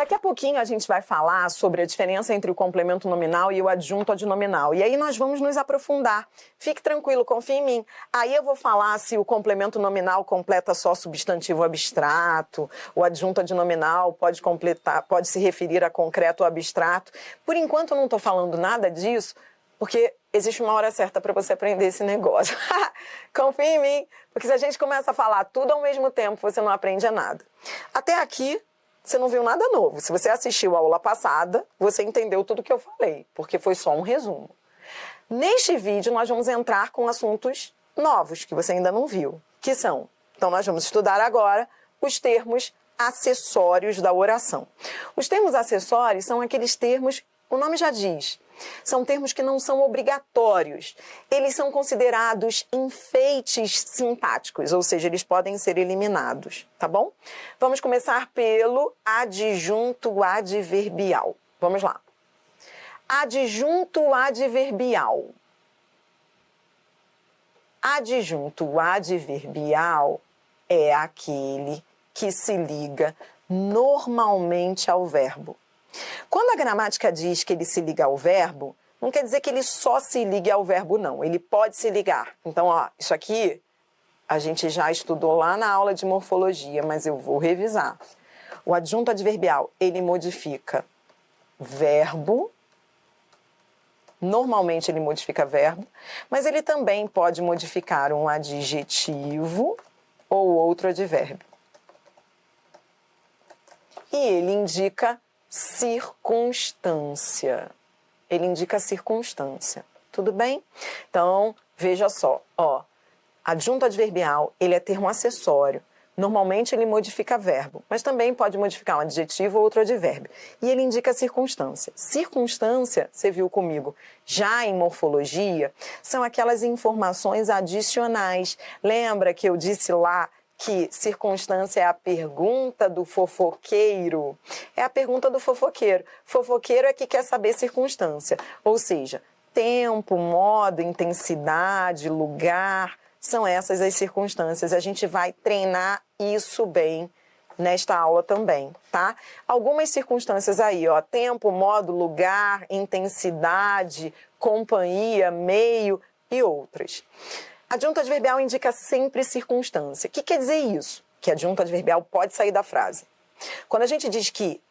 Daqui a pouquinho a gente vai falar sobre a diferença entre o complemento nominal e o adjunto adnominal. E aí nós vamos nos aprofundar. Fique tranquilo, confie em mim. Aí eu vou falar se o complemento nominal completa só substantivo abstrato, o adjunto adnominal pode se referir a concreto ou abstrato. Por enquanto eu não estou falando nada disso, porque existe uma hora certa para você aprender esse negócio. Confie em mim, porque se a gente começa a falar tudo ao mesmo tempo, você não aprende nada. Até aqui, você não viu nada novo. Se você assistiu a aula passada, você entendeu tudo o que eu falei, porque foi só um resumo. Neste vídeo, nós vamos entrar com assuntos novos, que você ainda não viu, que são... Então, nós vamos estudar agora os termos acessórios da oração. Os termos acessórios são aqueles termos, o nome já diz, são termos que não são obrigatórios. Eles são considerados enfeites sintáticos, ou seja, eles podem ser eliminados, tá bom? Vamos começar pelo adjunto adverbial. Vamos lá. Adjunto adverbial. Adjunto adverbial é aquele que se liga normalmente ao verbo. Quando a gramática diz que ele se liga ao verbo, não quer dizer que ele só se ligue ao verbo, não. Ele pode se ligar. Então, ó, isso aqui a gente já estudou lá na aula de morfologia, mas eu vou revisar. O adjunto adverbial, ele modifica verbo. Normalmente ele modifica verbo, mas ele também pode modificar um adjetivo ou outro advérbio. E ele indica circunstância. Ele indica circunstância. Tudo bem? Então, veja só, ó. Adjunto adverbial, ele é termo acessório. Normalmente ele modifica verbo, mas também pode modificar um adjetivo ou outro advérbio. E ele indica circunstância. Circunstância, você viu comigo, já em morfologia, são aquelas informações adicionais. Lembra que eu disse lá que circunstância é a pergunta do fofoqueiro? É a pergunta do fofoqueiro. Fofoqueiro é que quer saber circunstância. Ou seja, tempo, modo, intensidade, lugar, são essas as circunstâncias. A gente vai treinar isso bem nesta aula também, tá? Algumas circunstâncias aí, ó, tempo, modo, lugar, intensidade, companhia, meio e outras. Adjunto adverbial indica sempre circunstância. O que quer dizer isso? Que adjunto adverbial pode sair da frase. Quando a gente diz que,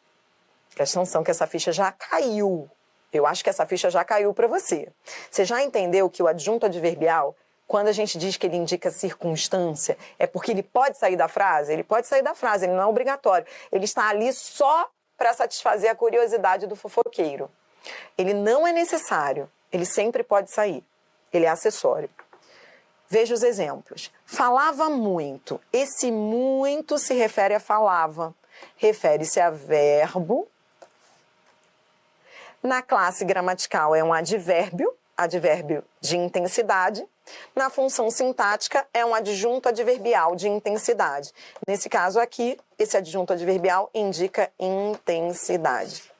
presta atenção que essa ficha já caiu, eu acho que essa ficha já caiu para você. Você já entendeu que o adjunto adverbial, quando a gente diz que ele indica circunstância, é porque ele pode sair da frase? Ele pode sair da frase, ele não é obrigatório. Ele está ali só para satisfazer a curiosidade do fofoqueiro. Ele não é necessário, ele sempre pode sair. Ele é acessório. Veja os exemplos. Falava muito. Esse muito se refere a falava. Refere-se a verbo. Na classe gramatical é um advérbio, advérbio de intensidade. Na função sintática é um adjunto adverbial de intensidade. Nesse caso aqui, esse adjunto adverbial indica intensidade.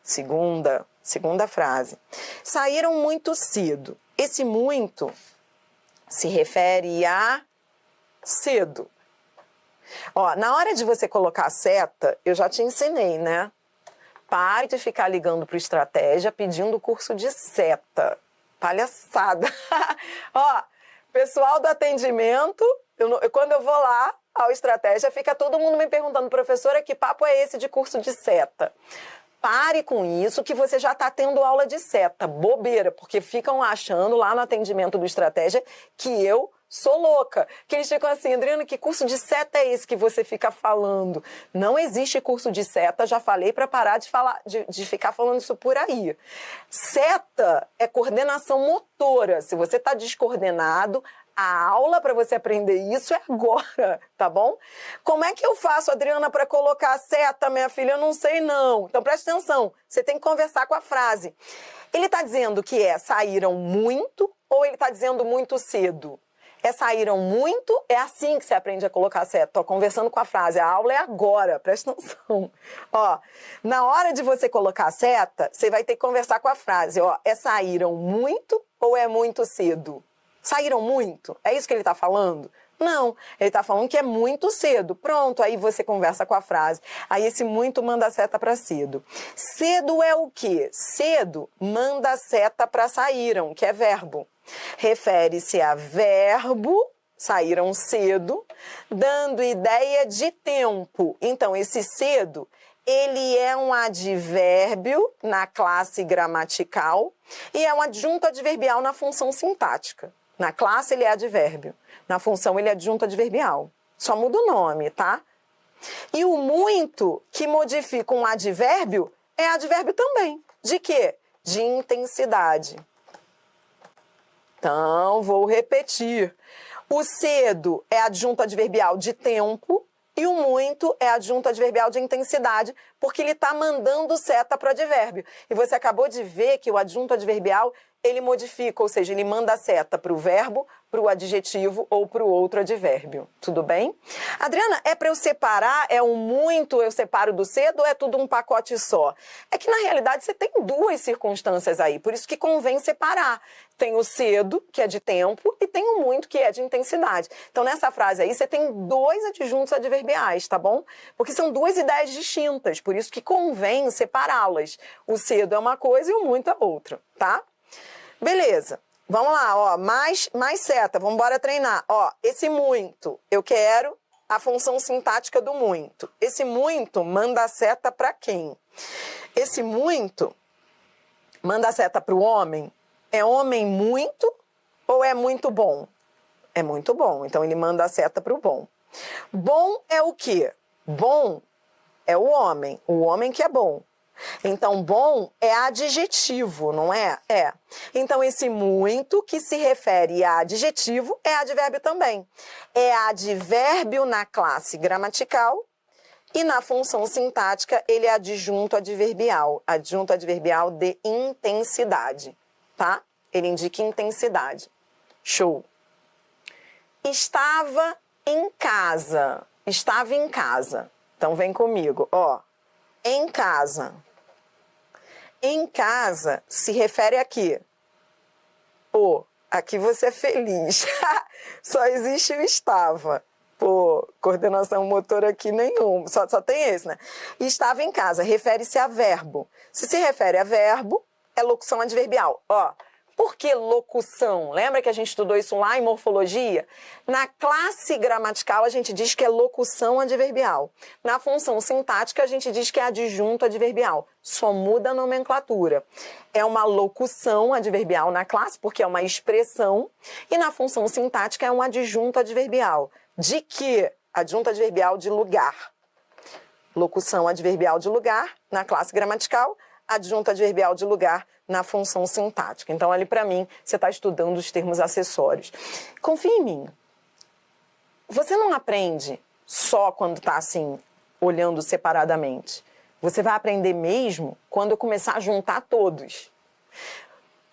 Segunda frase. Saíram muito cedo. Esse muito se refere a cedo. Ó, na hora de você colocar a seta, eu já te ensinei, né? Pare de ficar ligando para o estratégia pedindo o curso de seta. Palhaçada. Ó, pessoal do atendimento, quando eu vou lá ao estratégia, fica todo mundo me perguntando, professora, que papo é esse de curso de seta? Pare com isso que você já está tendo aula de seta. Bobeira, porque ficam achando lá no atendimento do estratégia que eu sou louca. Que eles ficam assim, Adriana, que curso de seta é esse que você fica falando? Não existe curso de seta, já falei para parar de ficar falando isso por aí. Seta é coordenação motora. Se você está descoordenado, a aula para você aprender isso é agora, tá bom? Como é que eu faço, Adriana, para colocar a seta, minha filha? Eu não sei, não. Então, presta atenção. Você tem que conversar com a frase. Ele está dizendo que saíram muito ou ele está dizendo muito cedo? Saíram muito, é assim que você aprende a colocar a seta. Estou conversando com a frase, a aula é agora, presta atenção. Ó, na hora de você colocar a seta, você vai ter que conversar com a frase. Ó, saíram muito ou é muito cedo? Saíram muito? É isso que ele está falando? Não, ele está falando que é muito cedo. Pronto, aí você conversa com a frase. Aí esse muito manda a seta para cedo. Cedo é o quê? Cedo manda a seta para saíram, que é verbo. Refere-se a verbo, saíram cedo, dando ideia de tempo. Então, esse cedo, ele é um advérbio na classe gramatical e é um adjunto adverbial na função sintática. Na classe ele é advérbio, na função ele é adjunto adverbial. Só muda o nome, tá? E o muito, que modifica um advérbio, é advérbio também. De quê? De intensidade. Então, vou repetir. O cedo é adjunto adverbial de tempo e o muito é adjunto adverbial de intensidade, porque ele está mandando seta para o advérbio. E você acabou de ver que o adjunto adverbial, ele modifica, ou seja, ele manda a seta para o verbo, para o adjetivo ou para o outro advérbio. Tudo bem? Adriana, é para eu separar, é o muito eu separo do cedo ou é tudo um pacote só? É que, na realidade, você tem duas circunstâncias aí, por isso que convém separar. Tem o cedo, que é de tempo, e tem o muito, que é de intensidade. Então, nessa frase aí, você tem dois adjuntos adverbiais, tá bom? Porque são duas ideias distintas, por isso que convém separá-las. O cedo é uma coisa e o muito é outra, tá? Beleza. Vamos lá, ó, mais seta, vamos embora treinar. Ó, esse muito, eu quero a função sintática do muito. Esse muito manda a seta para quem? Esse muito manda a seta para o homem. É homem muito ou é muito bom? É muito bom, então ele manda a seta para o bom. Bom é o quê? Bom é o homem que é bom. Então, bom é adjetivo, não é? É. Então, esse muito que se refere a adjetivo é advérbio também. É advérbio na classe gramatical e na função sintática ele é adjunto adverbial de intensidade, tá? Ele indica intensidade. Show. Estava em casa. Estava em casa. Então, vem comigo, ó. Em casa. Em casa se refere a quê? Pô, aqui você é feliz. Só existe o estava. Pô, coordenação motora aqui nenhum. Só tem esse, né? Estava em casa. Refere-se a verbo. Se refere a verbo, é locução adverbial. Ó. Por que locução? Lembra que a gente estudou isso lá em morfologia? Na classe gramatical, a gente diz que é locução adverbial. Na função sintática, a gente diz que é adjunto adverbial. Só muda a nomenclatura. É uma locução adverbial na classe, porque é uma expressão. E na função sintática, é um adjunto adverbial. De quê? Adjunto adverbial de lugar. Locução adverbial de lugar, na classe gramatical. Adjunto adverbial de lugar na função sintática. Então, ali para mim, você está estudando os termos acessórios. Confia em mim. Você não aprende só quando está assim, olhando separadamente. Você vai aprender mesmo quando eu começar a juntar todos.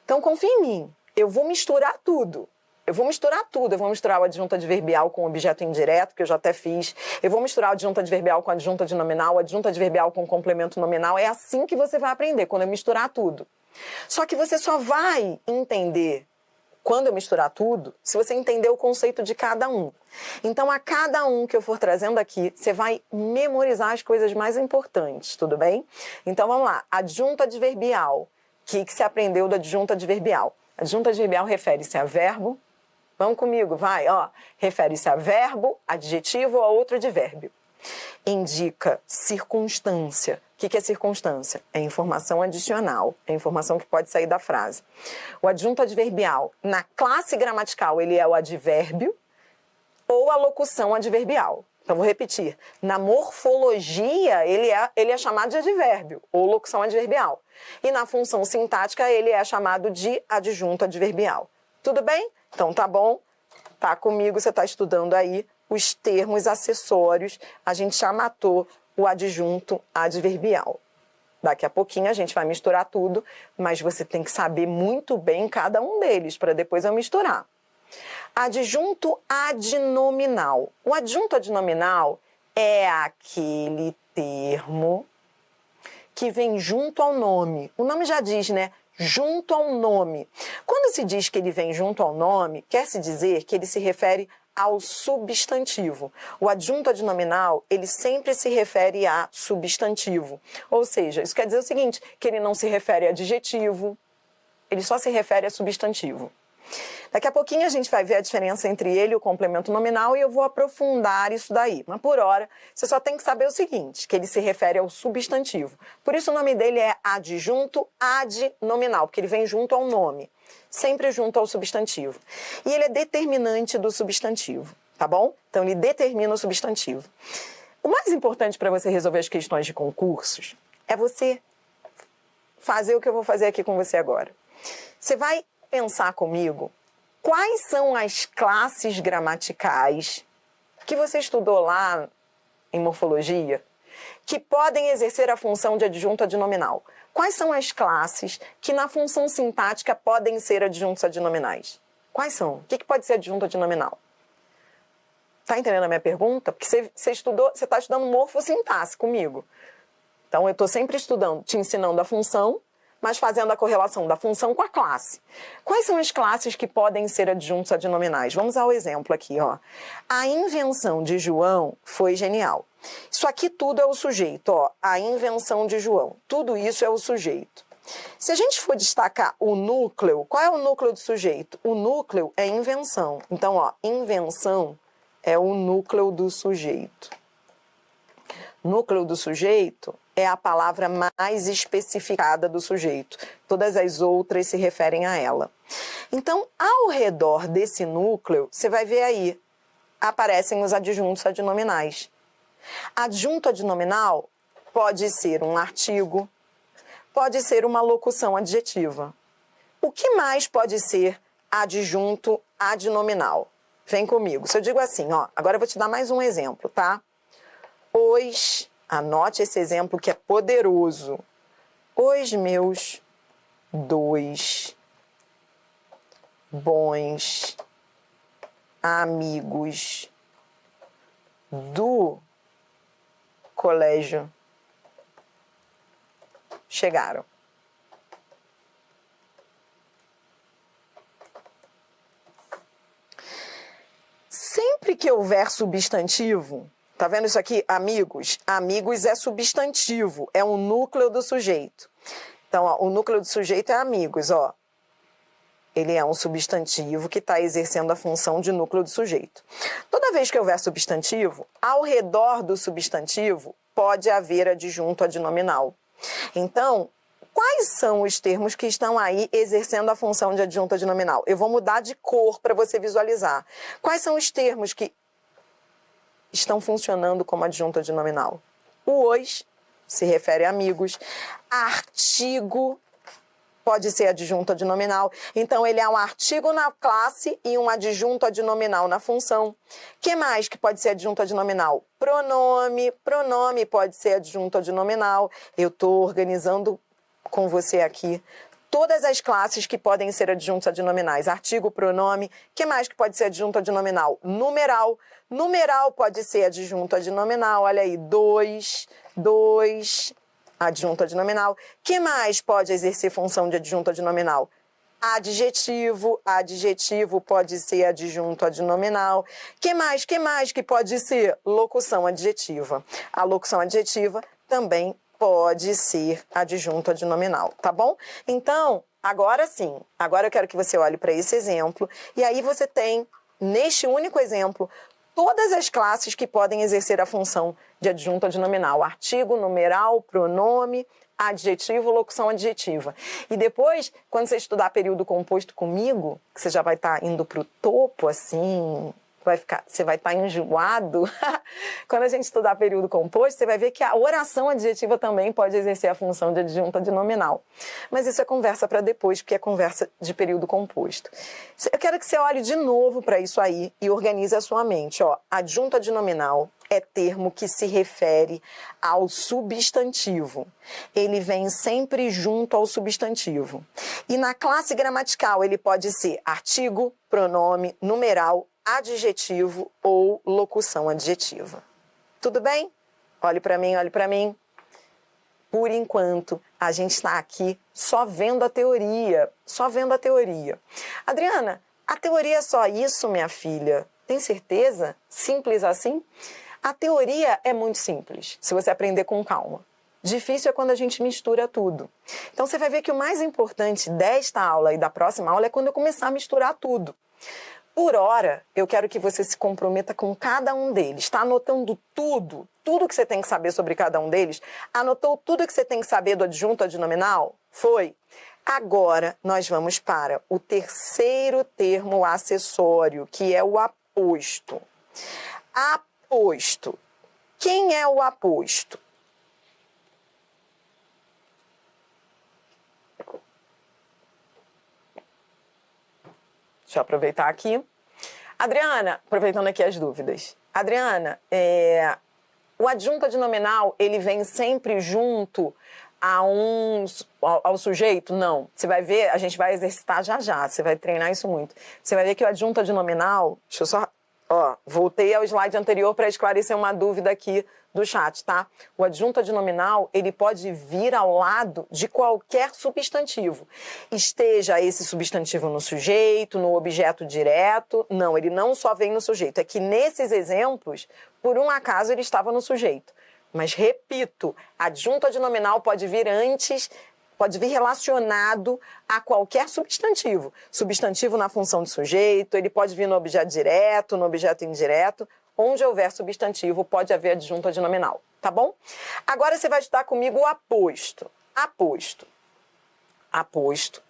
Então, confia em mim. Eu vou misturar tudo. Eu vou misturar o adjunto adverbial com o objeto indireto, que eu já até fiz. Eu vou misturar o adjunto adverbial com o adjunto nominal, o adjunto adverbial com o complemento nominal. É assim que você vai aprender, quando eu misturar tudo. Só que você só vai entender, quando eu misturar tudo, se você entender o conceito de cada um. Então, a cada um que eu for trazendo aqui, você vai memorizar as coisas mais importantes, tudo bem? Então, vamos lá. Adjunto adverbial. O que se aprendeu do adjunto adverbial? Adjunto adverbial refere-se a verbo. Vamos comigo, vai, ó. Refere-se a verbo, adjetivo ou a outro advérbio. Indica circunstância. O que é circunstância? É informação adicional, é informação que pode sair da frase. O adjunto adverbial, na classe gramatical, ele é o advérbio ou a locução adverbial. Então, vou repetir. Na morfologia, ele é chamado de advérbio ou locução adverbial. E na função sintática, ele é chamado de adjunto adverbial. Tudo bem? Então, tá bom? Tá comigo, você está estudando aí os termos acessórios. A gente já matou o adjunto adverbial. Daqui a pouquinho a gente vai misturar tudo, mas você tem que saber muito bem cada um deles, para depois eu misturar. Adjunto adnominal. O adjunto adnominal é aquele termo que vem junto ao nome. O nome já diz, né? Junto ao nome. Quando se diz que ele vem junto ao nome, quer se dizer que ele se refere ao substantivo. O adjunto adnominal, ele sempre se refere a substantivo. Ou seja, isso quer dizer o seguinte, que ele não se refere a adjetivo, ele só se refere a substantivo. Daqui a pouquinho a gente vai ver a diferença entre ele e o complemento nominal e eu vou aprofundar isso daí. Mas por hora, você só tem que saber o seguinte, que ele se refere ao substantivo. Por isso o nome dele é adjunto adnominal, porque ele vem junto ao nome, sempre junto ao substantivo. E ele é determinante do substantivo, tá bom? Então ele determina o substantivo. O mais importante para você resolver as questões de concursos é você fazer o que eu vou fazer aqui com você agora. Você vai pensar comigo quais são as classes gramaticais que você estudou lá em morfologia que podem exercer a função de adjunto adnominal. Quais são as classes que na função sintática podem ser adjuntos adnominais? Quais são? O que pode ser adjunto adnominal? Tá entendendo a minha pergunta? Porque você está estudando morfossintaxe comigo. Então eu estou sempre estudando, te ensinando a função, mas fazendo a correlação da função com a classe. Quais são as classes que podem ser adjuntos adnominais? Vamos ao exemplo aqui, ó. A invenção de João foi genial. Isso aqui tudo é o sujeito, ó. A invenção de João. Tudo isso é o sujeito. Se a gente for destacar o núcleo, qual é o núcleo do sujeito? O núcleo é invenção. Então, ó, invenção é o núcleo do sujeito. Núcleo do sujeito é a palavra mais especificada do sujeito. Todas as outras se referem a ela. Então, ao redor desse núcleo, você vai ver aí, aparecem os adjuntos adnominais. Adjunto adnominal pode ser um artigo, pode ser uma locução adjetiva. O que mais pode ser adjunto adnominal? Vem comigo. Se eu digo assim, ó, agora eu vou te dar mais um exemplo, tá? Os, anote esse exemplo que é poderoso. Os meus dois bons amigos do colégio chegaram. Sempre que houver substantivo, tá vendo isso aqui? Amigos. Amigos é substantivo, é um núcleo do sujeito. Então, ó, o núcleo do sujeito é amigos, ó. Ele é um substantivo que está exercendo a função de núcleo do sujeito. Toda vez que houver substantivo, ao redor do substantivo pode haver adjunto adnominal. Então, quais são os termos que estão aí exercendo a função de adjunto adnominal? Eu vou mudar de cor para você visualizar. Quais são os termos que estão funcionando como adjunto adnominal? O os se refere a amigos. Artigo pode ser adjunto adnominal. Então, ele é um artigo na classe e um adjunto adnominal na função. O que mais que pode ser adjunto adnominal? Pronome. Pronome pode ser adjunto adnominal. Eu estou organizando com você aqui todas as classes que podem ser adjuntos adnominais. Artigo, pronome. O que mais que pode ser adjunto adnominal? Numeral. Numeral pode ser adjunto adnominal. Olha aí, dois, adjunto adnominal. Que mais pode exercer função de adjunto adnominal? Adjetivo. Adjetivo pode ser adjunto adnominal. Que mais que pode ser? Locução adjetiva. A locução adjetiva também pode ser adjunto adnominal, tá bom? Então, agora sim, agora eu quero que você olhe para esse exemplo e aí você tem, neste único exemplo, todas as classes que podem exercer a função de adjunto adnominal. Artigo, numeral, pronome, adjetivo, locução adjetiva. E depois, quando você estudar período composto comigo, que você já vai estar indo para o topo, assim, você vai estar enjoado. Quando a gente estudar período composto, você vai ver que a oração adjetiva também pode exercer a função de adjunto adnominal. Mas isso é conversa para depois, porque é conversa de período composto. Eu quero que você olhe de novo para isso aí e organize a sua mente. Ó, adjunto adnominal é termo que se refere ao substantivo. Ele vem sempre junto ao substantivo. E na classe gramatical ele pode ser artigo, pronome, numeral, adjetivo ou locução adjetiva. Tudo bem? Olhe para mim, olhe para mim. Por enquanto, a gente está aqui só vendo a teoria. Só vendo a teoria. Adriana, a teoria é só isso, minha filha? Tem certeza? Simples assim? A teoria é muito simples, se você aprender com calma. Difícil é quando a gente mistura tudo. Então você vai ver que o mais importante desta aula e da próxima aula é quando eu começar a misturar tudo. Por hora, eu quero que você se comprometa com cada um deles. Está anotando tudo? Tudo que você tem que saber sobre cada um deles? Anotou tudo que você tem que saber do adjunto adnominal? Foi? Agora, nós vamos para o terceiro termo acessório, que é o aposto. Aposto. Quem é o aposto? Deixa eu aproveitar aqui. Adriana, aproveitando aqui as dúvidas. Adriana, o adjunto adnominal, ele vem sempre junto ao sujeito? Não. Você vai ver, a gente vai exercitar já, você vai treinar isso muito. Você vai ver que o adjunto adnominal, deixa eu só... voltei ao slide anterior para esclarecer uma dúvida aqui do chat, tá? O adjunto adnominal, ele pode vir ao lado de qualquer substantivo. Esteja esse substantivo no sujeito, no objeto direto. Não, ele não só vem no sujeito. É que nesses exemplos, por um acaso, ele estava no sujeito. Mas, repito, adjunto adnominal pode vir antes... Pode vir relacionado a qualquer substantivo. Substantivo na função de sujeito, ele pode vir no objeto direto, no objeto indireto. Onde houver substantivo, pode haver adjunto adnominal, tá bom? Agora você vai estudar comigo o aposto. Aposto. Aposto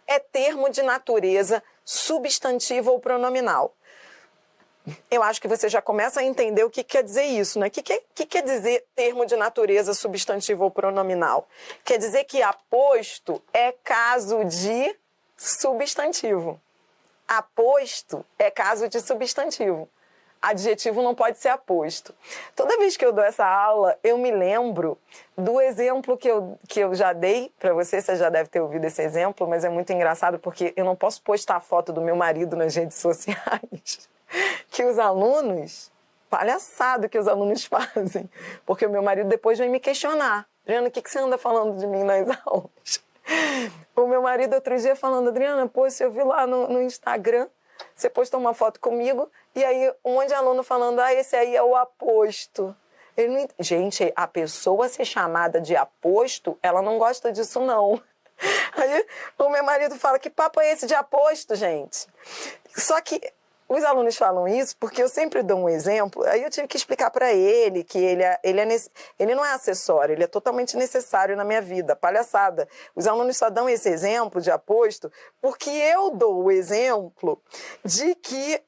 é termo de natureza substantiva ou pronominal. Eu acho que você já começa a entender o que quer dizer isso, né? O que quer dizer termo de natureza substantivo ou pronominal? Quer dizer que aposto é caso de substantivo. Aposto é caso de substantivo. Adjetivo não pode ser aposto. Toda vez que eu dou essa aula, eu me lembro do exemplo que eu já dei para você. Você já deve ter ouvido esse exemplo, mas é muito engraçado porque eu não posso postar a foto do meu marido nas redes sociais. Que os alunos, palhaçada que os alunos fazem, porque o meu marido depois vem me questionar. Adriana, o que você anda falando de mim nas aulas? O meu marido outro dia falando, Adriana, pô, se eu vi lá no Instagram, você postou uma foto comigo, e aí um monte de aluno falando, esse aí é o aposto. Ele não... Gente, a pessoa ser chamada de aposto, ela não gosta disso não. Aí o meu marido fala, que papo é esse de aposto, gente? Só que os alunos falam isso porque eu sempre dou um exemplo, aí eu tive que explicar para ele que ele não é acessório, ele é totalmente necessário na minha vida, palhaçada. Os alunos só dão esse exemplo de aposto porque eu dou o exemplo de que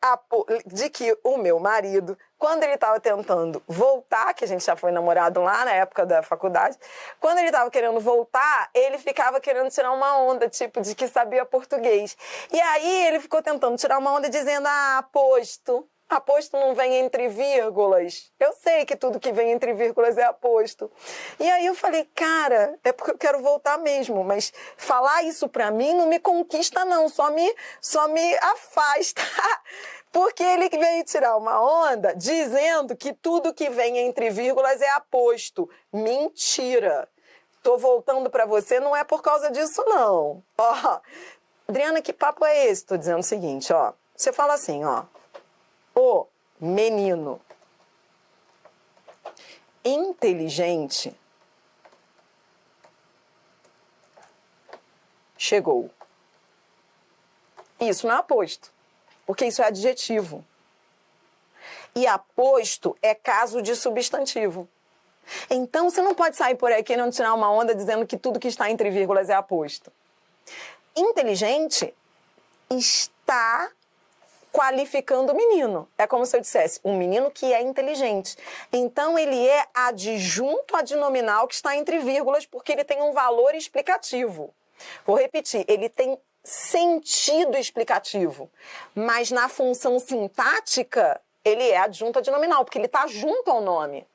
o meu marido, quando ele estava tentando voltar, que a gente já foi namorado lá na época da faculdade, quando ele estava querendo voltar, ele ficava querendo tirar uma onda, tipo, de que sabia português. E aí ele ficou tentando tirar uma onda dizendo, aposto. Aposto não vem entre vírgulas. Eu sei que tudo que vem entre vírgulas é aposto. E aí eu falei, cara, é porque eu quero voltar mesmo, mas falar isso pra mim não me conquista não, só me afasta. Porque ele veio tirar uma onda dizendo que tudo que vem entre vírgulas é aposto. Mentira. Tô voltando pra você, não é por causa disso não. Adriana, que papo é esse? Tô dizendo o seguinte, você fala assim, o menino inteligente chegou. Isso não é aposto, porque isso é adjetivo. E aposto é caso de substantivo. Então, você não pode sair por aí querendo tirar uma onda dizendo que tudo que está entre vírgulas é aposto. Inteligente está qualificando o menino. É como se eu dissesse, um menino que é inteligente. Então, ele é adjunto adnominal que está entre vírgulas porque ele tem um valor explicativo. Vou repetir, ele tem sentido explicativo, mas na função sintática, ele é adjunto adnominal, porque ele está junto ao nome.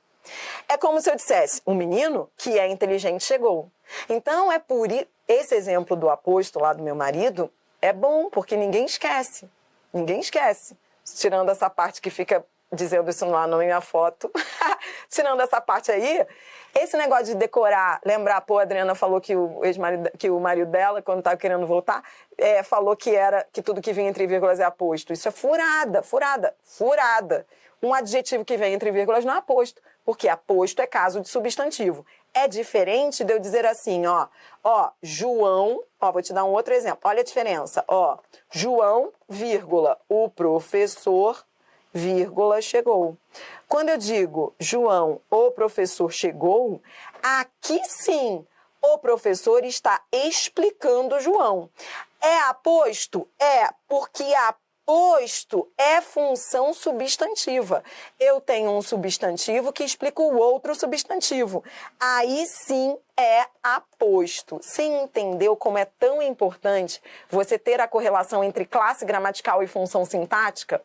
É como se eu dissesse, um menino que é inteligente chegou. Então, é por esse exemplo do aposto lá do meu marido, é bom, porque ninguém esquece. Ninguém esquece. Tirando essa parte que fica dizendo isso lá na minha foto. Tirando essa parte aí, esse negócio de decorar, lembrar, pô, a Adriana falou que o marido dela, quando estava querendo voltar, falou que tudo que vinha entre vírgulas é aposto. Isso é furada, furada, furada. Um adjetivo que vem entre vírgulas não é aposto, porque aposto é caso de substantivo. É diferente de eu dizer assim, João, vou te dar um outro exemplo. Olha a diferença, João, vírgula, o professor, vírgula, chegou. Quando eu digo João, o professor chegou, aqui sim, o professor está explicando João. É aposto? É, porque aposto é função substantiva. Eu tenho um substantivo que explica o outro substantivo. Aí sim é aposto. Você entendeu como é tão importante você ter a correlação entre classe gramatical e função sintática?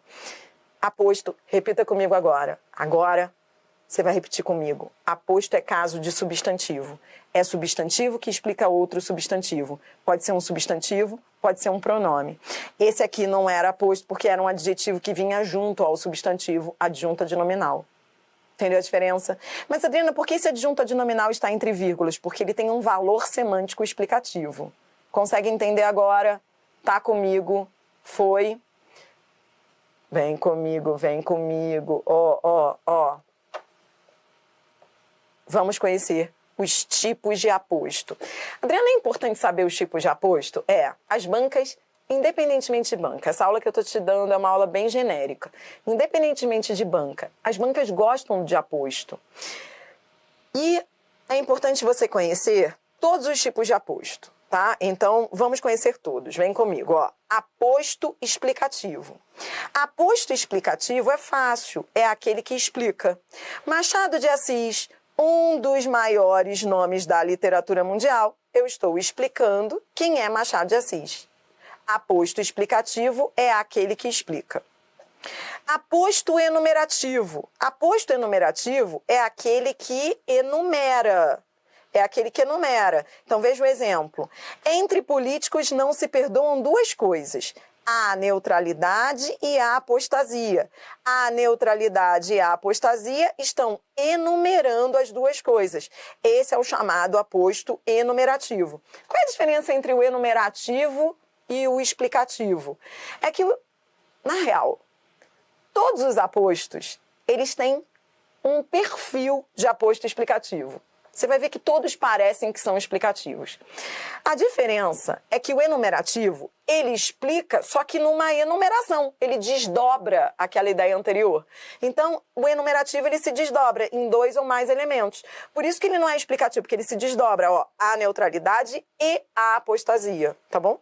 Aposto, repita comigo agora. Agora, você vai repetir comigo. Aposto é caso de substantivo. É substantivo que explica outro substantivo. Pode ser um substantivo, pode ser um pronome. Esse aqui não era aposto porque era um adjetivo que vinha junto ao substantivo, adjunto adnominal. Entendeu a diferença? Mas, Adriana, por que esse adjunto adnominal está entre vírgulas? Porque ele tem um valor semântico explicativo. Consegue entender agora? Tá comigo? Foi... Vem comigo, vem comigo, Vamos conhecer os tipos de aposto. Adriana, é importante saber os tipos de aposto? As bancas, independentemente de banca, essa aula que eu estou te dando é uma aula bem genérica. Independentemente de banca, as bancas gostam de aposto. E é importante você conhecer todos os tipos de aposto. Tá? Então, vamos conhecer todos. Vem comigo, Aposto explicativo. Aposto explicativo é fácil, é aquele que explica. Machado de Assis, um dos maiores nomes da literatura mundial, eu estou explicando quem é Machado de Assis. Aposto explicativo é aquele que explica. Aposto enumerativo. Aposto enumerativo é aquele que enumera. É aquele que enumera. Então, veja o exemplo. Entre políticos não se perdoam duas coisas: a neutralidade e a apostasia. A neutralidade e a apostasia estão enumerando as duas coisas. Esse é o chamado aposto enumerativo. Qual é a diferença entre o enumerativo e o explicativo? É que, na real, todos os apostos, eles têm um perfil de aposto explicativo. Você vai ver que todos parecem que são explicativos. A diferença é que o enumerativo, ele explica, só que numa enumeração. Ele desdobra aquela ideia anterior. Então, o enumerativo, ele se desdobra em dois ou mais elementos. Por isso que ele não é explicativo, porque ele se desdobra, a neutralidade e a apostasia, tá bom?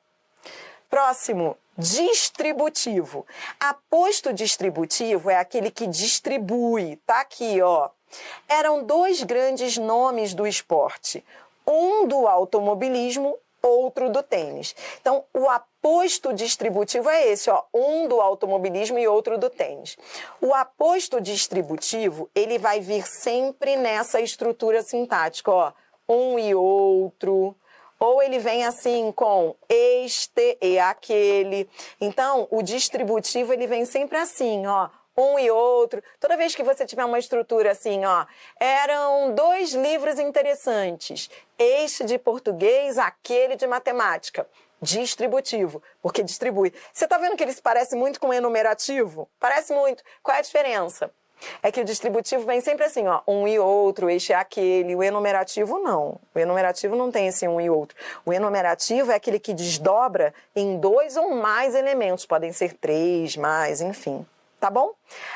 Próximo, distributivo. Aposto distributivo é aquele que distribui. Tá aqui, Eram dois grandes nomes do esporte, um do automobilismo, outro do tênis. Então, o aposto distributivo é esse, um do automobilismo e outro do tênis. O aposto distributivo, ele vai vir sempre nessa estrutura sintática, um e outro. Ou ele vem assim com este e aquele. Então, o distributivo, ele vem sempre assim, um e outro. Toda vez que você tiver uma estrutura assim, eram dois livros interessantes. Este de português, aquele de matemática. Distributivo, porque distribui. Você está vendo que ele se parece muito com o enumerativo? Parece muito. Qual é a diferença? É que o distributivo vem sempre assim, um e outro, este é aquele. O enumerativo não. O enumerativo não tem esse um e outro. O enumerativo é aquele que desdobra em dois ou mais elementos. Podem ser três, mais, enfim. Tá bom?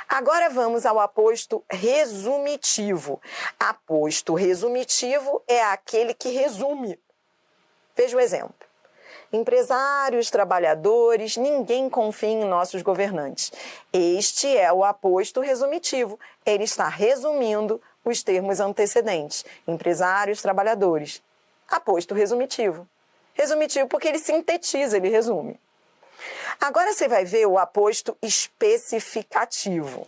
Agora vamos ao aposto resumitivo. Aposto resumitivo é aquele que resume. Veja o exemplo. Empresários, trabalhadores, ninguém confia em nossos governantes. Este é o aposto resumitivo. Ele está resumindo os termos antecedentes. Empresários, trabalhadores. Aposto resumitivo. Resumitivo porque ele sintetiza, ele resume. Agora você vai ver o aposto especificativo.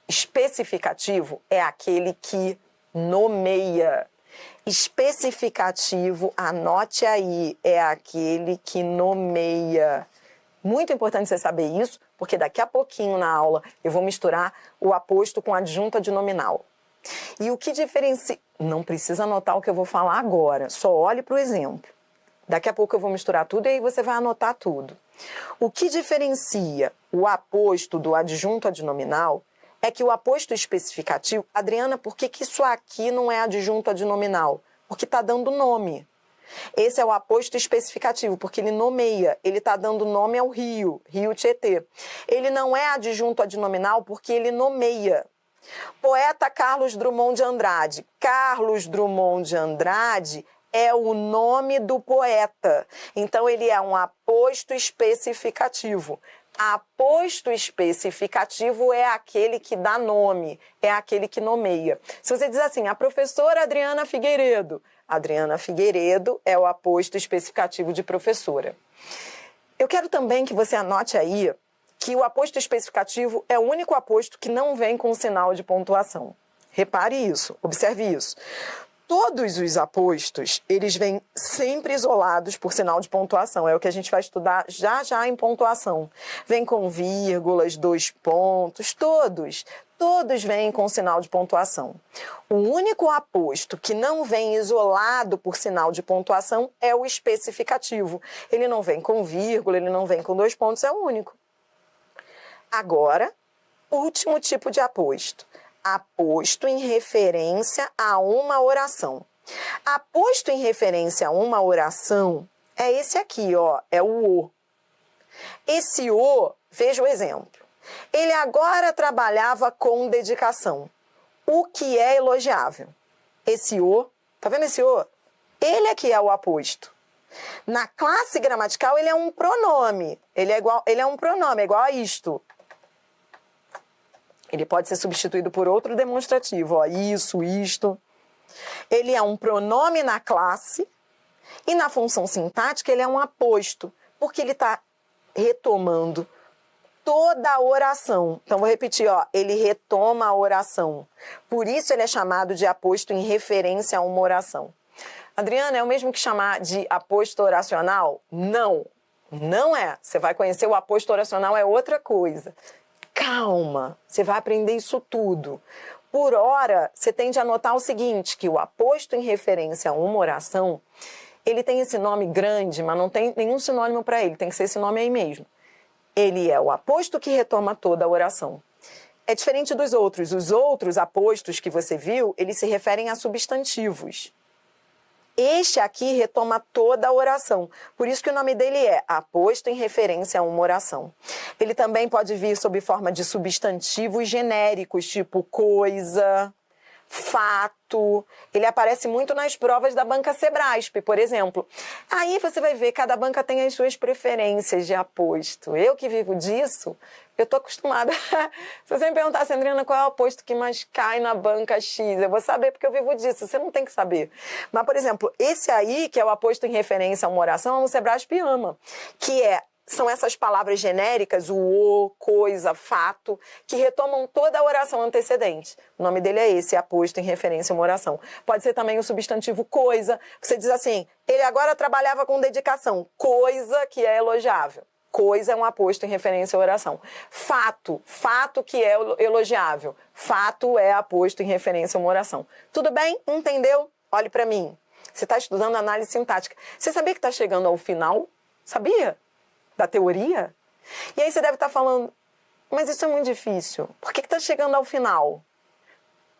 Especificativo é aquele que nomeia. Especificativo, anote aí, é aquele que nomeia. Muito importante você saber isso, porque daqui a pouquinho na aula eu vou misturar o aposto com a adjunta adnominal. E o que diferencia... Não precisa anotar o que eu vou falar agora, só olhe para o exemplo. Daqui a pouco eu vou misturar tudo e aí você vai anotar tudo. O que diferencia o aposto do adjunto adnominal é que o aposto especificativo... Adriana, por que isso aqui não é adjunto adnominal? Porque está dando nome. Esse é o aposto especificativo, porque ele nomeia, ele está dando nome ao rio, Rio Tietê. Ele não é adjunto adnominal porque ele nomeia. Poeta Carlos Drummond de Andrade. Carlos Drummond de Andrade é o nome do poeta. Então, ele é um aposto especificativo. Aposto especificativo é aquele que dá nome, é aquele que nomeia. Se você diz assim, a professora Adriana Figueiredo. Adriana Figueiredo é o aposto especificativo de professora. Eu quero também que você anote aí que o aposto especificativo é o único aposto que não vem com sinal de pontuação. Repare isso, observe isso. Todos os apostos, eles vêm sempre isolados por sinal de pontuação. É o que a gente vai estudar já já em pontuação. Vem com vírgulas, 2 pontos, todos. Todos vêm com sinal de pontuação. O único aposto que não vem isolado por sinal de pontuação é o especificativo. Ele não vem com vírgula, ele não vem com 2 pontos, é o único. Agora, último tipo de aposto. Aposto em referência a uma oração. Aposto em referência a uma oração é esse aqui, ó, é o O. Esse O, veja o exemplo. Ele agora trabalhava com dedicação. O que é elogiável? Esse O, tá vendo esse O? Ele aqui é o aposto. Na classe gramatical, ele é um pronome. Ele é um pronome, é igual a isto. Ele pode ser substituído por outro demonstrativo, ó, isso, isto. Ele é um pronome na classe e na função sintática ele é um aposto, porque ele está retomando toda a oração. Então, vou repetir, ó, ele retoma a oração. Por isso ele é chamado de aposto em referência a uma oração. Adriana, é o mesmo que chamar de aposto oracional? Não, não é. Você vai conhecer o aposto oracional, é outra coisa. Calma, você vai aprender isso tudo. Por hora, você tem de anotar o seguinte, que o aposto em referência a uma oração, ele tem esse nome grande, mas não tem nenhum sinônimo para ele, tem que ser esse nome aí mesmo. Ele é o aposto que retoma toda a oração. É diferente dos outros. Os outros apostos que você viu, eles se referem a substantivos. Este aqui retoma toda a oração. Por isso que o nome dele é aposto em referência a uma oração. Ele também pode vir sob forma de substantivos genéricos, tipo coisa, fato. Ele aparece muito nas provas da banca Sebrasp, por exemplo. Aí você vai ver, cada banca tem as suas preferências de aposto. Eu que vivo disso, eu tô acostumada. Se você me perguntar, Adriana, qual é o aposto que mais cai na banca X? Eu vou saber porque eu vivo disso, você não tem que saber. Mas, por exemplo, esse aí, que é o aposto em referência a uma oração, é o Sebrasp ama, que são essas palavras genéricas, o, coisa, fato, que retomam toda a oração antecedente. O nome dele é esse, aposto em referência a uma oração. Pode ser também o substantivo coisa. Você diz assim, ele agora trabalhava com dedicação. Coisa que é elogiável. Coisa é um aposto em referência à oração. Fato, fato que é elogiável. Fato é aposto em referência a uma oração. Tudo bem? Entendeu? Olhe para mim. Você está estudando análise sintática. Você sabia que está chegando ao final? Sabia? Da teoria? E aí você deve estar falando, mas isso é muito difícil. Por que está chegando ao final?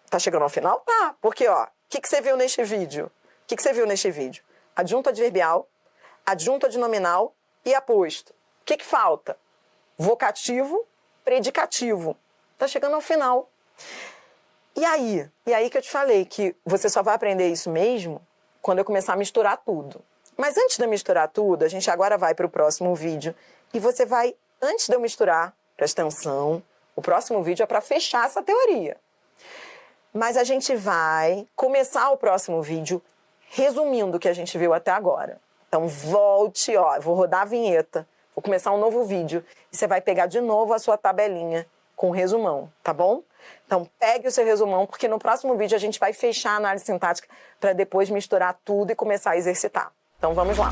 Está chegando ao final? Tá. Porque, ó, o que você viu neste vídeo? O que você viu neste vídeo? Adjunto adverbial, adjunto adnominal e aposto. O que falta? Vocativo, predicativo. Está chegando ao final. E aí que eu te falei que você só vai aprender isso mesmo quando eu começar a misturar tudo. Mas antes de eu misturar tudo, a gente agora vai para o próximo vídeo. E você vai, antes de eu misturar, presta atenção, o próximo vídeo é para fechar essa teoria. Mas a gente vai começar o próximo vídeo resumindo o que a gente viu até agora. Então volte, ó, eu vou rodar a vinheta, vou começar um novo vídeo. E você vai pegar de novo a sua tabelinha com o resumão, tá bom? Então pegue o seu resumão, porque no próximo vídeo a gente vai fechar a análise sintática para depois misturar tudo e começar a exercitar. Então vamos lá.